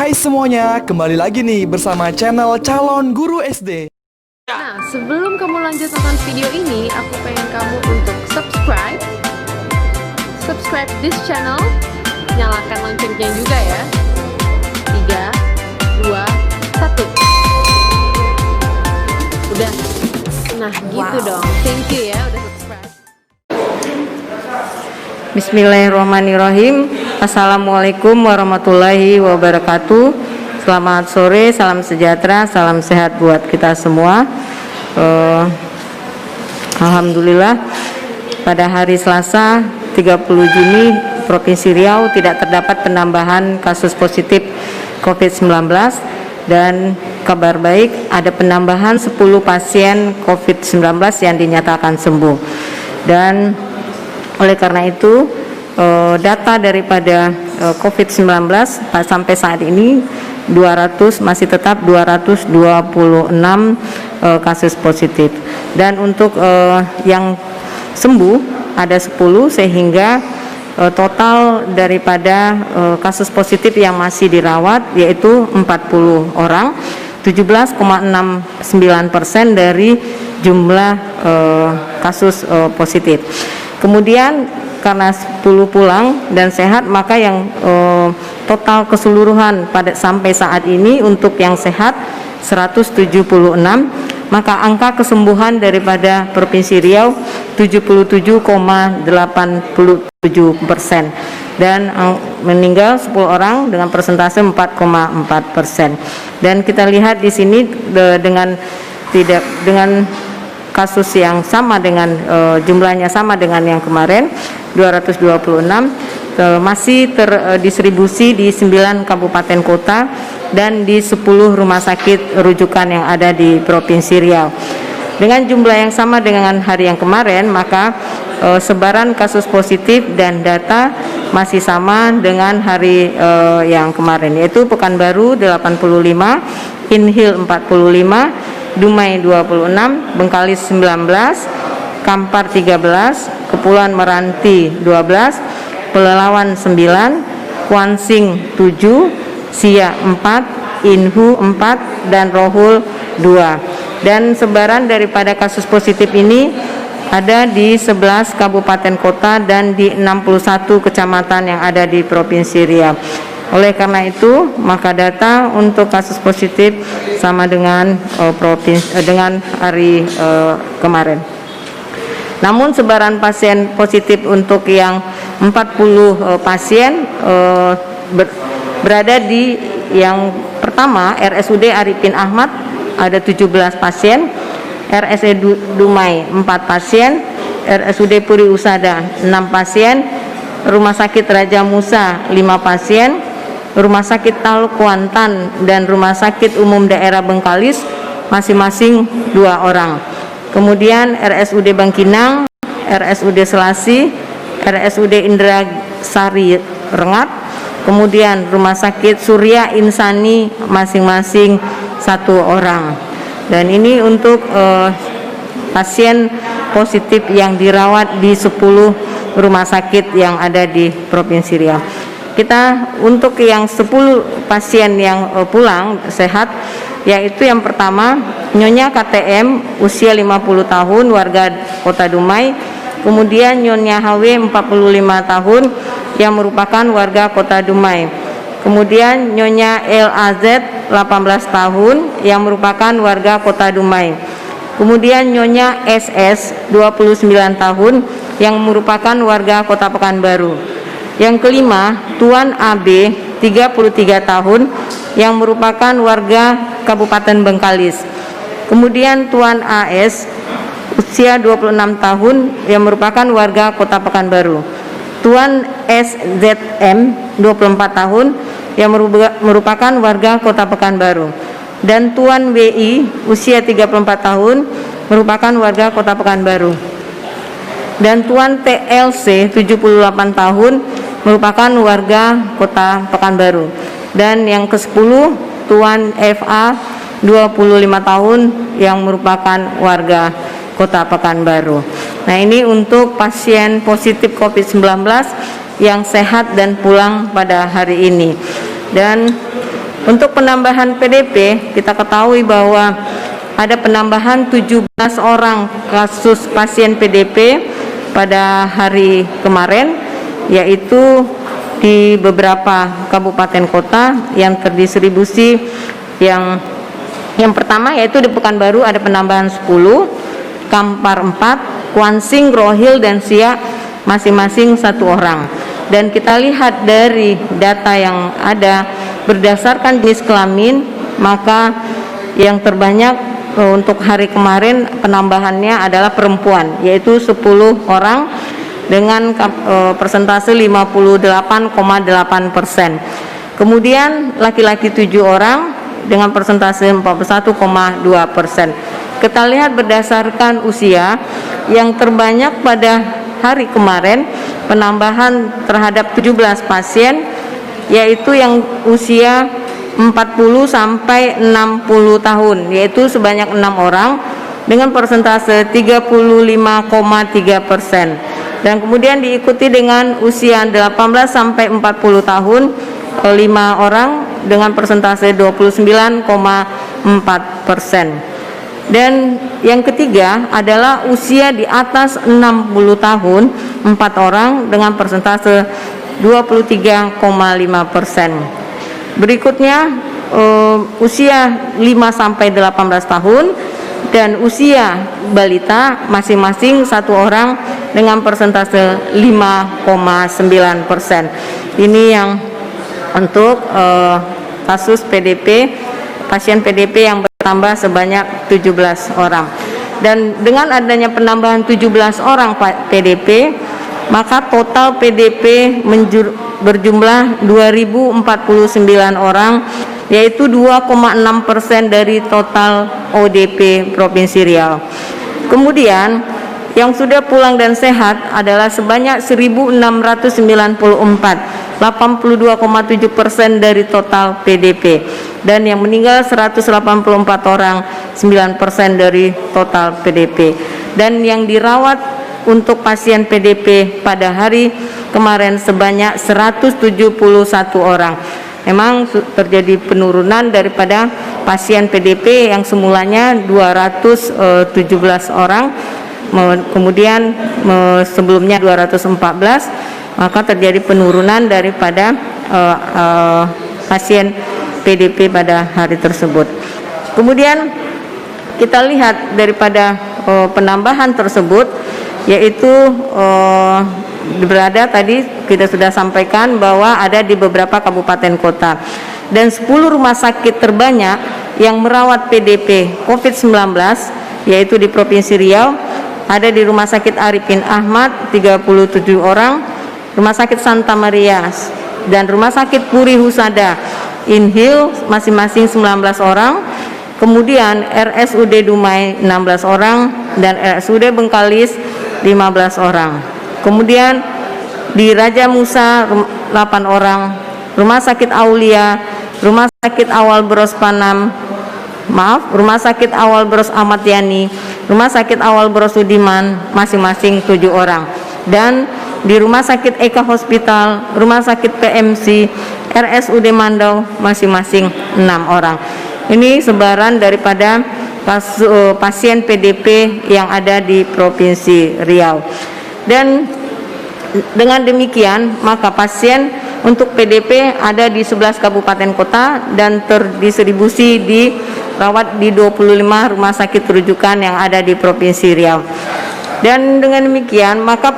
Hai semuanya, kembali lagi nih bersama channel Calon Guru SD. Nah, sebelum kamu lanjut nonton video ini, aku pengen kamu untuk subscribe this channel, nyalakan loncengnya juga ya. 3, 2, 1. Udah. Nah, gitu dong. Thank you ya udah subscribe. Bismillahirrahmanirrahim. Assalamualaikum warahmatullahi wabarakatuh. Selamat sore, salam sejahtera, salam sehat buat kita semua. Alhamdulillah pada hari Selasa 30 Juni Provinsi Riau tidak terdapat penambahan kasus positif COVID-19 dan kabar baik ada penambahan 10 pasien COVID-19 yang dinyatakan sembuh. Dan oleh karena itu data daripada COVID-19 sampai saat ini masih tetap 226 kasus positif, dan untuk yang sembuh ada 10 sehingga total daripada kasus positif yang masih dirawat yaitu 40 orang, 17,69% dari jumlah kasus positif. Kemudian karena 10 pulang dan sehat, maka yang total keseluruhan pada sampai saat ini untuk yang sehat 176, maka angka kesembuhan daripada Provinsi Riau 77,87% dan meninggal 10 orang dengan persentase 4,4%. Dan kita lihat di sini dengan kasus yang sama dengan jumlahnya sama dengan yang kemarin 226, masih terdistribusi di 9 kabupaten kota dan di 10 rumah sakit rujukan yang ada di Provinsi Riau. Dengan jumlah yang sama dengan hari yang kemarin, maka sebaran kasus positif dan data masih sama dengan hari yang kemarin, yaitu Pekanbaru 85, Inhil 45, Dumai 26, Bengkalis 19, Kampar 13, Kepulauan Meranti 12, Pelalawan 9, Kuansing 7, Siak 4, Inhu 4, dan Rohul 2. Dan sebaran daripada kasus positif ini ada di 11 kabupaten kota dan di 61 kecamatan yang ada di Provinsi Riau. Oleh karena itu, maka data untuk kasus positif sama dengan dengan hari kemarin. Namun sebaran pasien positif untuk yang 40 pasien berada di yang pertama RSUD Arifin Ahmad ada 17 pasien, RSUD Dumai 4 pasien, RSUD Puri Usada 6 pasien, Rumah Sakit Raja Musa 5 pasien, Rumah Sakit Tal Kuantan dan Rumah Sakit Umum Daerah Bengkalis masing-masing 2 orang. Kemudian RSUD Bangkinang, RSUD Selasi, RSUD Indrasari Rengat, kemudian Rumah Sakit Surya Insani masing-masing 1 orang. Dan ini untuk pasien positif yang dirawat di 10 rumah sakit yang ada di Provinsi Riau. Kita untuk yang 10 pasien yang pulang sehat, yaitu yang pertama Nyonya KTM usia 50 tahun warga Kota Dumai, kemudian Nyonya HW 45 tahun yang merupakan warga Kota Dumai, kemudian Nyonya LAZ 18 tahun yang merupakan warga Kota Dumai, kemudian Nyonya SS 29 tahun yang merupakan warga Kota Pekanbaru. Yang kelima, Tuan AB 33 tahun yang merupakan warga Kabupaten Bengkalis. Kemudian Tuan AS usia 26 tahun yang merupakan warga Kota Pekanbaru. Tuan SZM 24 tahun yang merupakan warga Kota Pekanbaru. Dan Tuan WI usia 34 tahun merupakan warga Kota Pekanbaru. Dan Tuan TLC 78 tahun merupakan warga Kota Pekanbaru. Dan yang ke-10 Tuan FA 25 tahun yang merupakan warga Kota Pekanbaru. Nah, ini untuk pasien positif COVID-19 yang sehat dan pulang pada hari ini. Dan Untuk penambahan PDP, kita ketahui bahwa ada penambahan 17 orang kasus pasien PDP pada hari kemarin, yaitu di beberapa kabupaten kota yang terdistribusi. Yang pertama yaitu di Pekanbaru ada penambahan 10, Kampar 4, Kuansing, Rohil, dan Siak masing-masing 1 orang. Dan kita lihat dari data yang ada berdasarkan jenis kelamin, maka yang terbanyak untuk hari kemarin penambahannya adalah perempuan, yaitu 10 orang dengan persentase 58,8%. Kemudian laki-laki 7 orang dengan persentase 41,2%. Kita lihat berdasarkan usia, yang terbanyak pada hari kemarin penambahan terhadap 17 pasien, yaitu yang usia 40 sampai 60 tahun, yaitu sebanyak 6 orang dengan persentase 35,3%. Dan kemudian diikuti dengan usia 18 sampai 40 tahun 5 orang dengan persentase 29,4%. Dan yang ketiga adalah usia di atas 60 tahun 4 orang dengan persentase 23,5%. Berikutnya usia 5 sampai 18 tahun dan usia balita masing-masing 1 orang dengan persentase 5,9%. Ini yang untuk kasus PDP, pasien PDP yang bertambah sebanyak 17 orang. Dan dengan adanya penambahan 17 orang PDP, maka total PDP berjumlah 2049 orang, yaitu 2,6% dari total ODP Provinsi Riau. Kemudian yang sudah pulang dan sehat adalah sebanyak 1.694, 82,7% dari total PDP, dan yang meninggal 184 orang, 9% dari total PDP. Dan yang dirawat untuk pasien PDP pada hari kemarin sebanyak 171 orang. Memang terjadi penurunan daripada pasien PDP yang semulanya 217 orang, kemudian sebelumnya 214, maka terjadi penurunan daripada pasien PDP pada hari tersebut. Kemudian kita lihat daripada penambahan tersebut, yaitu berada tadi kita sudah sampaikan bahwa ada di beberapa kabupaten kota, dan 10 rumah sakit terbanyak yang merawat PDP COVID-19 yaitu di Provinsi Riau ada di Rumah Sakit Arifin Ahmad 37 orang, Rumah Sakit Santa Maria dan Rumah Sakit Puri Husada Inhil masing-masing 19 orang, kemudian RSUD Dumai 16 orang dan RSUD Bengkalis 15 orang. Kemudian di Raja Musa 8 orang, Rumah Sakit Aulia, Rumah Sakit Awal Bros Rumah Sakit Awal Bros Ahmad Yani, Rumah Sakit Awal Bros Sudiman masing-masing 7 orang. Dan di Rumah Sakit Eka Hospital, Rumah Sakit PMC, RSUD Mandau masing-masing 6 orang. Ini sebaran daripada pasien PDP yang ada di Provinsi Riau. Dan dengan demikian maka pasien untuk PDP ada di 11 kabupaten kota dan terdistribusi dirawat di 25 rumah sakit rujukan yang ada di Provinsi Riau. Dan dengan demikian maka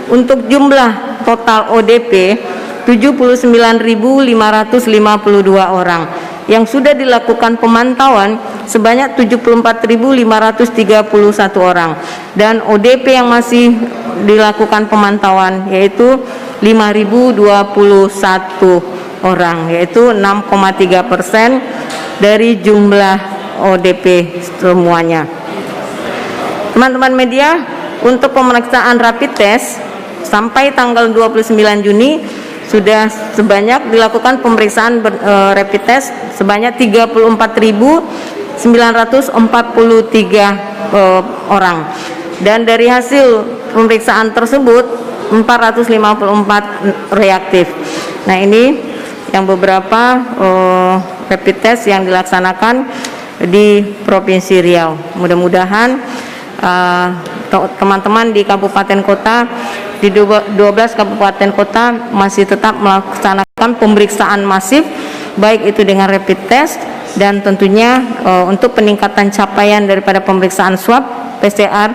untuk jumlah total ODP 79.552 orang yang sudah dilakukan pemantauan sebanyak 74.531 orang, dan ODP yang masih dilakukan pemantauan yaitu 5.021 orang, yaitu 6,3% dari jumlah ODP semuanya. Teman-teman media, untuk pemeriksaan rapid test sampai tanggal 29 Juni sudah sebanyak dilakukan pemeriksaan rapid test sebanyak 34.943 orang, dan dari hasil pemeriksaan tersebut 454 reaktif. Nah, ini yang beberapa rapid test yang dilaksanakan di Provinsi Riau. Mudah-mudahan teman-teman di kabupaten kota, di 12 kabupaten kota masih tetap melaksanakan pemeriksaan masif, baik itu dengan rapid test dan tentunya untuk peningkatan capaian daripada pemeriksaan swab PCR,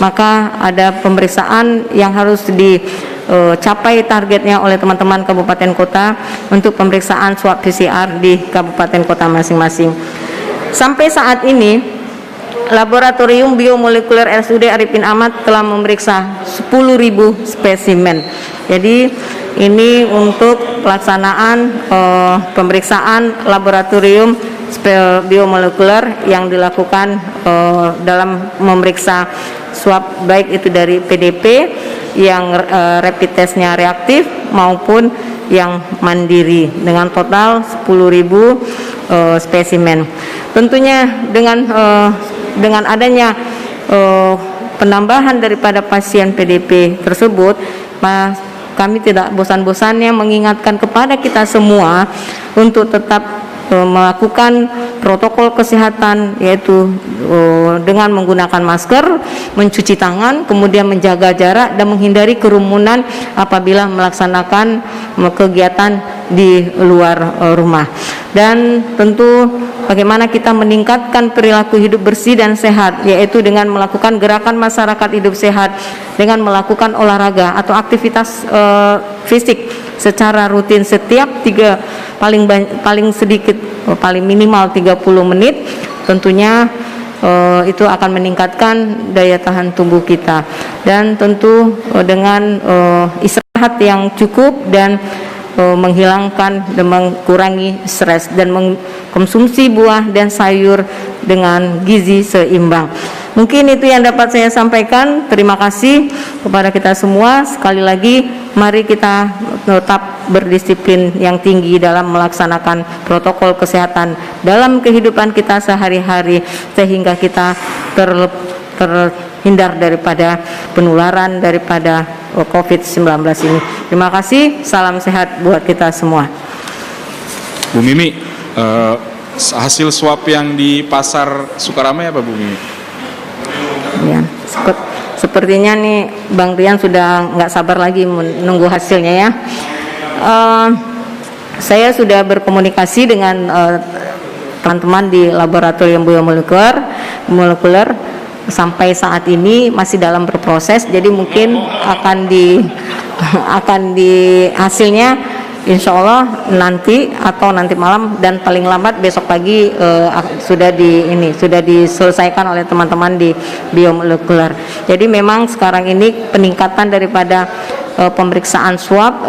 maka ada pemeriksaan yang harus dicapai targetnya oleh teman-teman kabupaten kota untuk pemeriksaan swab PCR di kabupaten kota masing-masing. Sampai saat ini Laboratorium Biomolekuler RSUD Arifin Ahmad telah memeriksa 10.000 spesimen. Jadi ini untuk pelaksanaan pemeriksaan laboratorium biomolekuler yang dilakukan dalam memeriksa swab, baik itu dari PDP yang rapid testnya reaktif maupun yang mandiri, dengan total 10.000 spesimen. Tentunya dengan adanya penambahan daripada pasien PDP tersebut, kami tidak bosan-bosannya mengingatkan kepada kita semua untuk tetap melakukan protokol kesehatan, yaitu dengan menggunakan masker, mencuci tangan, kemudian menjaga jarak dan menghindari kerumunan apabila melaksanakan kegiatan di luar rumah. Dan tentu bagaimana kita meningkatkan perilaku hidup bersih dan sehat, yaitu dengan melakukan gerakan masyarakat hidup sehat, dengan melakukan olahraga atau aktivitas fisik secara rutin setiap paling sedikit paling minimal 30 menit. Tentunya itu akan meningkatkan daya tahan tubuh kita, dan tentu dengan istirahat yang cukup dan menghilangkan dan mengurangi stres, dan mengkonsumsi buah dan sayur dengan gizi seimbang. Mungkin itu yang dapat saya sampaikan. Terima kasih kepada kita semua. Sekali lagi, mari kita tetap berdisiplin yang tinggi dalam melaksanakan protokol kesehatan dalam kehidupan kita sehari-hari, sehingga kita terhindar daripada penularan daripada COVID-19 ini. Terima kasih, salam sehat buat kita semua. Bu Mimi, hasil swab yang di pasar Sukaramai apa Bu Mimi? Ya, sepertinya nih Bang Rian sudah nggak sabar lagi menunggu hasilnya ya. Saya sudah berkomunikasi dengan teman-teman di laboratorium biomolekuler. Sampai saat ini masih dalam berproses, jadi mungkin akan di hasilnya insya Allah nanti atau nanti malam, dan paling lambat besok pagi sudah diselesaikan oleh teman-teman di biomolekuler. Jadi memang sekarang ini peningkatan daripada pemeriksaan swab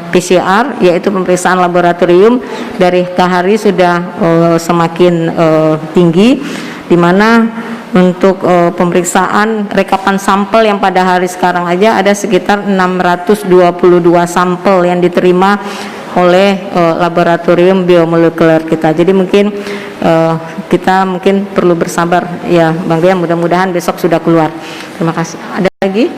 PCR, yaitu pemeriksaan laboratorium, dari ke hari sudah semakin tinggi, di mana untuk pemeriksaan rekapan sampel yang pada hari sekarang aja ada sekitar 622 sampel yang diterima oleh laboratorium biomolekuler kita. Jadi mungkin kita perlu bersabar ya Bang Rian, mudah-mudahan besok sudah keluar. Terima kasih. Ada lagi?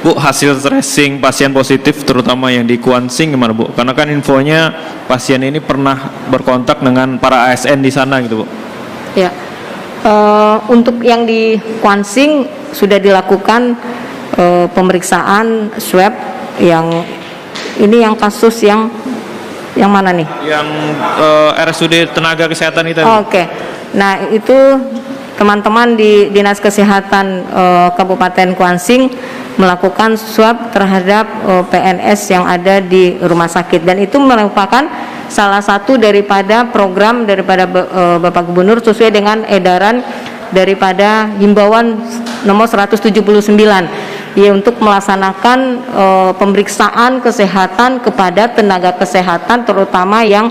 Bu, hasil tracing pasien positif terutama yang di Kuansing gimana Bu? Karena kan infonya pasien ini pernah berkontak dengan para ASN di sana gitu Bu. Ya. Untuk yang di Kuansing sudah dilakukan pemeriksaan swab, yang ini yang kasus yang mana nih? Yang RSUD tenaga kesehatan itu. Oke. Nah, itu teman-teman di Dinas Kesehatan Kabupaten Kuansing melakukan swab terhadap PNS yang ada di rumah sakit, dan itu merupakan salah satu daripada program daripada Bapak Gubernur sesuai dengan edaran daripada himbauan nomor 179 ya, untuk melaksanakan pemeriksaan kesehatan kepada tenaga kesehatan terutama yang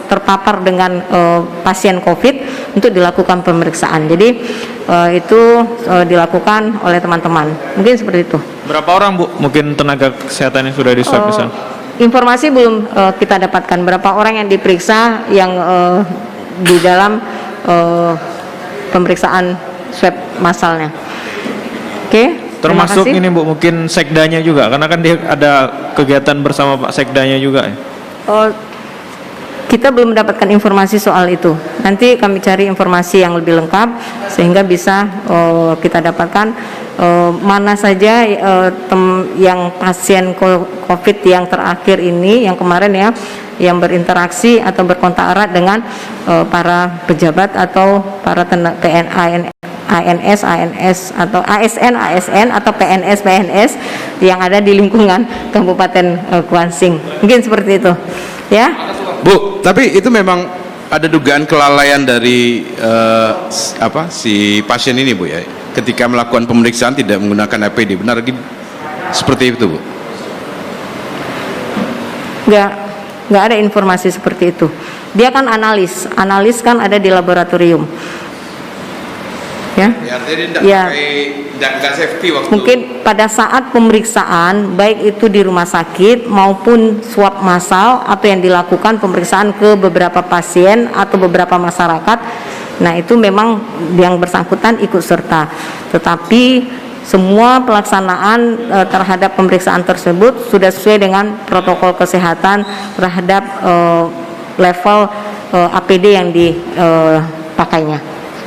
terpapar dengan pasien COVID untuk dilakukan pemeriksaan. Jadi itu dilakukan oleh teman-teman. Mungkin seperti itu. Berapa orang Bu mungkin tenaga kesehatan yang sudah di swab di sana? Informasi belum kita dapatkan berapa orang yang diperiksa yang di dalam pemeriksaan swab massalnya. Oke. Termasuk ini Bu, mungkin sekdanya juga, karena kan dia ada kegiatan bersama Pak Sekdanya juga ya. Kita belum mendapatkan informasi soal itu. Nanti kami cari informasi yang lebih lengkap sehingga bisa kita dapatkan mana saja yang pasien COVID yang terakhir ini, yang kemarin ya, yang berinteraksi atau berkontak erat dengan para pejabat atau para ANS atau ASN atau PNS yang ada di lingkungan Kabupaten Kuansing. Mungkin seperti itu, ya. Bu, tapi itu memang ada dugaan kelalaian dari si pasien ini, Bu, ya. Ketika melakukan pemeriksaan tidak menggunakan APD, benar seperti itu, Bu? Nggak ada informasi seperti itu. Dia kan analis kan ada di laboratorium. Ya, artinya tidak safety waktu. Mungkin pada saat pemeriksaan, baik itu di rumah sakit maupun swab massal atau yang dilakukan pemeriksaan ke beberapa pasien atau beberapa masyarakat, nah itu memang yang bersangkutan ikut serta. Tetapi semua pelaksanaan terhadap pemeriksaan tersebut sudah sesuai dengan protokol kesehatan terhadap level APD yang dipakainya.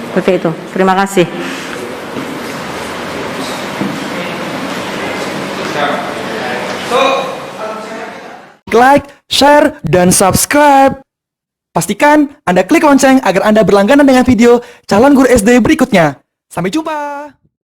Seperti itu. Terima kasih. Like, share, dan subscribe. Pastikan Anda klik lonceng agar Anda berlangganan dengan video calon guru SD berikutnya. Sampai jumpa.